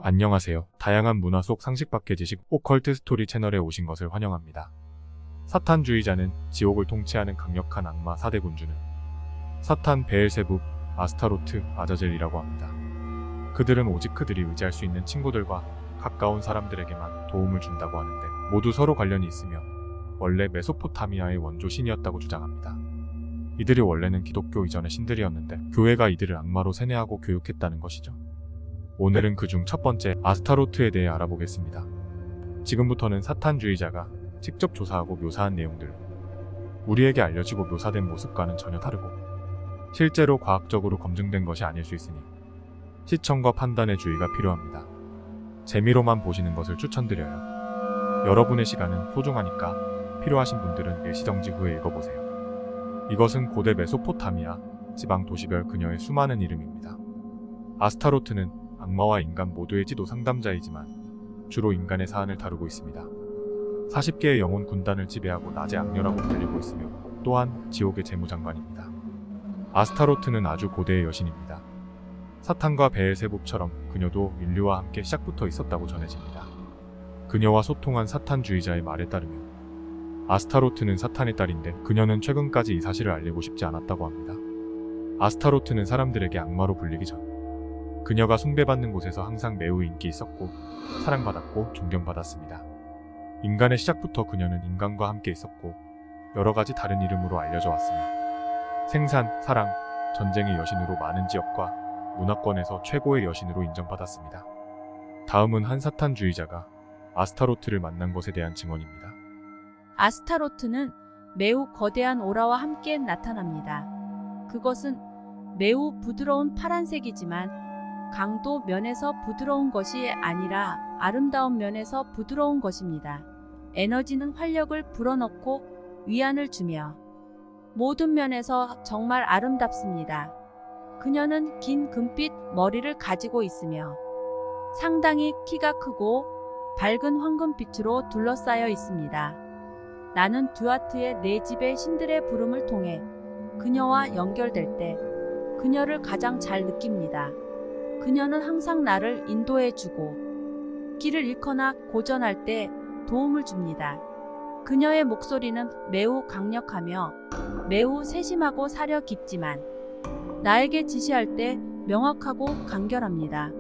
안녕하세요. 다양한 문화 속 상식 밖의 지식 오컬트 스토리 채널에 오신 것을 환영합니다. 사탄주의자는 지옥을 통치하는 강력한 악마 4대 군주는 사탄, 베엘세붑, 아스타로트, 아자젤이라고 합니다. 그들은 오직 그들이 의지할 수 있는 친구들과 가까운 사람들에게만 도움을 준다고 하는데 모두 서로 관련이 있으며 원래 메소포타미아의 원조 신이었다고 주장합니다. 이들이 원래는 기독교 이전의 신들이었는데 교회가 이들을 악마로 세뇌하고 교육했다는 것이죠. 오늘은 그중 첫 번째 아스타로트에 대해 알아보겠습니다. 지금부터는 사탄주의자가 직접 조사하고 묘사한 내용들로 우리에게 알려지고 묘사된 모습과는 전혀 다르고 실제로 과학적으로 검증된 것이 아닐 수 있으니 시청과 판단에 주의가 필요합니다. 재미로만 보시는 것을 추천드려요. 여러분의 시간은 소중하니까 필요하신 분들은 일시정지 후에 읽어보세요. 이것은 고대 메소포타미아 지방 도시별 그녀의 수많은 이름입니다. 아스타로트는 악마와 인간 모두의 지도 상담자이지만 주로 인간의 사안을 다루고 있습니다. 40개의 영혼 군단을 지배하고 낮의 악녀라고 불리고 있으며 또한 지옥의 재무장관입니다. 아스타로트는 아주 고대의 여신입니다. 사탄과 베엘세붑처럼 그녀도 인류와 함께 시작부터 있었다고 전해집니다. 그녀와 소통한 사탄주의자의 말에 따르면 아스타로트는 사탄의 딸인데 그녀는 최근까지 이 사실을 알리고 싶지 않았다고 합니다. 아스타로트는 사람들에게 악마로 불리기 전 그녀가 숭배받는 곳에서 항상 매우 인기 있었고 사랑받았고 존경받았습니다. 인간의 시작부터 그녀는 인간과 함께 있었고 여러 가지 다른 이름으로 알려져 왔으며 생산, 사랑, 전쟁의 여신으로 많은 지역과 문화권에서 최고의 여신으로 인정받았습니다. 다음은 한 사탄주의자가 아스타로트를 만난 것에 대한 증언입니다. 아스타로트는 매우 거대한 오라와 함께 나타납니다. 그것은 매우 부드러운 파란색이지만 강도 면에서 부드러운 것이 아니라 아름다운 면에서 부드러운 것입니다. 에너지는 활력을 불어넣고 위안을 주며 모든 면에서 정말 아름답습니다. 그녀는 긴 금빛 머리를 가지고 있으며 상당히 키가 크고 밝은 황금빛으로 둘러싸여 있습니다. 나는 듀아트의 내 집의 신들의 부름을 통해 그녀와 연결될 때 그녀를 가장 잘 느낍니다. 그녀는 항상 나를 인도해주고 길을 잃거나 고전할 때 도움을 줍니다. 그녀의 목소리는 매우 강력하며 매우 세심하고 사려 깊지만 나에게 지시할 때 명확하고 간결합니다.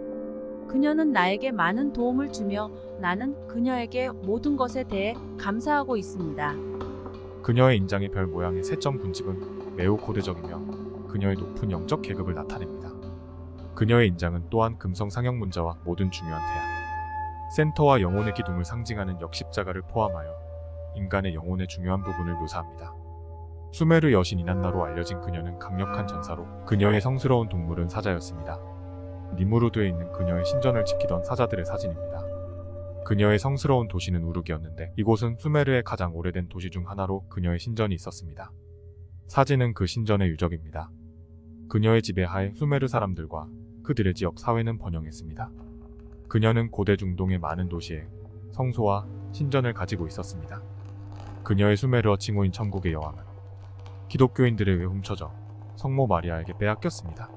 그녀는 나에게 많은 도움을 주며 나는 그녀에게 모든 것에 대해 감사하고 있습니다. 그녀의 인장의 별 모양의 새점 군집은 매우 고대적이며 그녀의 높은 영적 계급을 나타냅니다. 그녀의 인장은 또한 금성 상형 문자와 모든 중요한 태양, 센터와 영혼의 기둥을 상징하는 역십자가를 포함하여 인간의 영혼의 중요한 부분을 묘사합니다. 수메르 여신 이난나로 알려진 그녀는 강력한 전사로 그녀의 성스러운 동물은 사자였습니다. 니무르드에 있는 그녀의 신전을 지키던 사자들의 사진입니다. 그녀의 성스러운 도시는 우르기였는데 이곳은 수메르의 가장 오래된 도시 중 하나로 그녀의 신전이 있었습니다. 사진은 그 신전의 유적입니다. 그녀의 지배하에 수메르 사람들과 그들의 지역 사회는 번영했습니다. 그녀는 고대 중동의 많은 도시에 성소와 신전을 가지고 있었습니다. 그녀의 수메르어 칭호인 천국의 여왕은 기독교인들에 의해 훔쳐져 성모 마리아에게 빼앗겼습니다.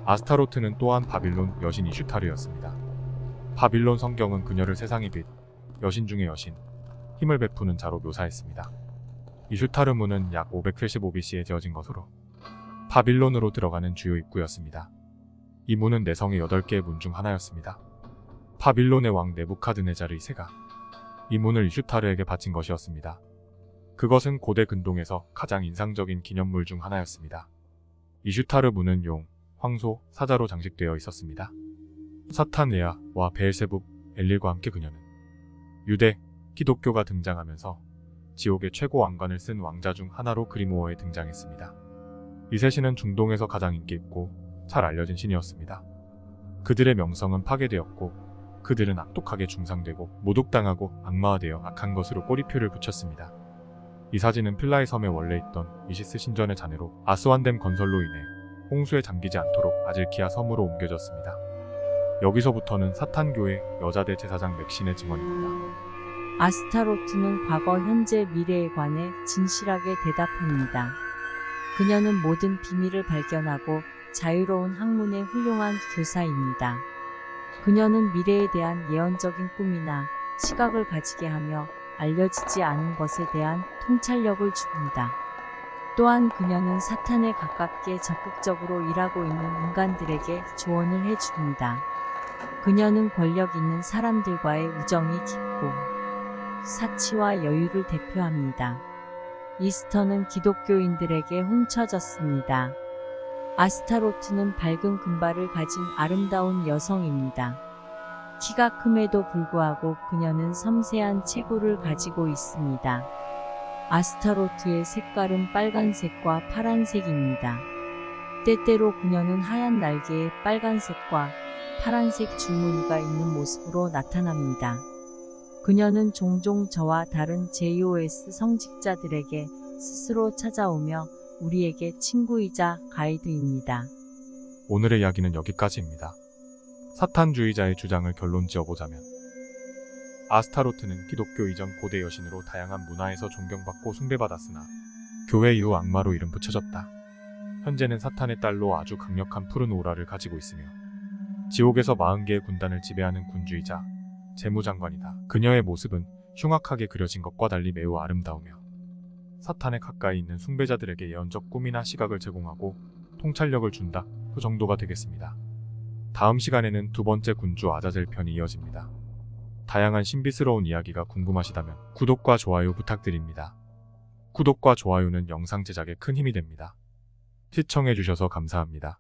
아스타로트는 또한 바빌론 여신 이슈타르였습니다. 바빌론 성경은 그녀를 세상의 빛, 여신 중의 여신, 힘을 베푸는 자로 묘사했습니다. 이슈타르 문은 약 575BC에 지어진 것으로 바빌론으로 들어가는 주요 입구였습니다. 이 문은 내성의 8개의 문 중 하나였습니다. 바빌론의 왕 네부카드네자르 2세가 이 문을 이슈타르에게 바친 것이었습니다. 그것은 고대 근동에서 가장 인상적인 기념물 중 하나였습니다. 이슈타르 문은 용, 황소, 사자로 장식되어 있었습니다. 사탄, 레아와 베엘세붑, 엘릴과 함께 그녀는 유대, 기독교가 등장하면서 지옥의 최고 왕관을 쓴 왕자 중 하나로 그리모어에 등장했습니다. 이 세 신은 중동에서 가장 인기 있고 잘 알려진 신이었습니다. 그들의 명성은 파괴되었고 그들은 악독하게 중상되고 모독당하고 악마화되어 악한 것으로 꼬리표를 붙였습니다. 이 사진은 필라의 섬에 원래 있던 이시스 신전의 잔해로 아스완댐 건설로 인해 홍수에 잠기지 않도록 아질키아 섬으로 옮겨졌습니다. 여기서부터는 사탄교회 여자대 제사장 맥신의 증언입니다. 아스타로트는 과거, 현재, 미래에 관해 진실하게 대답합니다. 그녀는 모든 비밀을 발견하고 자유로운 학문의 훌륭한 교사입니다. 그녀는 미래에 대한 예언적인 꿈이나 시각을 가지게 하며 알려지지 않은 것에 대한 통찰력을 줍니다. 또한 그녀는 사탄에 가깝게 적극적으로 일하고 있는 인간들에게 조언을 해줍니다. 그녀는 권력 있는 사람들과의 우정이 깊고 사치와 여유를 대표합니다. 이스터는 기독교인들에게 훔쳐졌습니다. 아스타로트는 밝은 금발을 가진 아름다운 여성입니다. 키가 큼에도 불구하고 그녀는 섬세한 체구를 가지고 있습니다. 아스타로트의 색깔은 빨간색과 파란색입니다. 때때로 그녀는 하얀 날개에 빨간색과 파란색 줄무늬가 있는 모습으로 나타납니다. 그녀는 종종 저와 다른 JOS 성직자들에게 스스로 찾아오며 우리에게 친구이자 가이드입니다. 오늘의 이야기는 여기까지입니다. 사탄주의자의 주장을 결론 지어보자면 아스타로트는 기독교 이전 고대 여신으로 다양한 문화에서 존경받고 숭배받았으나 교회 이후 악마로 이름 붙여졌다. 현재는 사탄의 딸로 아주 강력한 푸른 오라를 가지고 있으며 지옥에서 40개의 군단을 지배하는 군주이자 재무장관이다. 그녀의 모습은 흉악하게 그려진 것과 달리 매우 아름다우며 사탄에 가까이 있는 숭배자들에게 예언적 꿈이나 시각을 제공하고 통찰력을 준다. 그 정도가 되겠습니다. 다음 시간에는 두 번째 군주 아자젤 편이 이어집니다. 다양한 신비스러운 이야기가 궁금하시다면 구독과 좋아요 부탁드립니다. 구독과 좋아요는 영상 제작에 큰 힘이 됩니다. 시청해주셔서 감사합니다.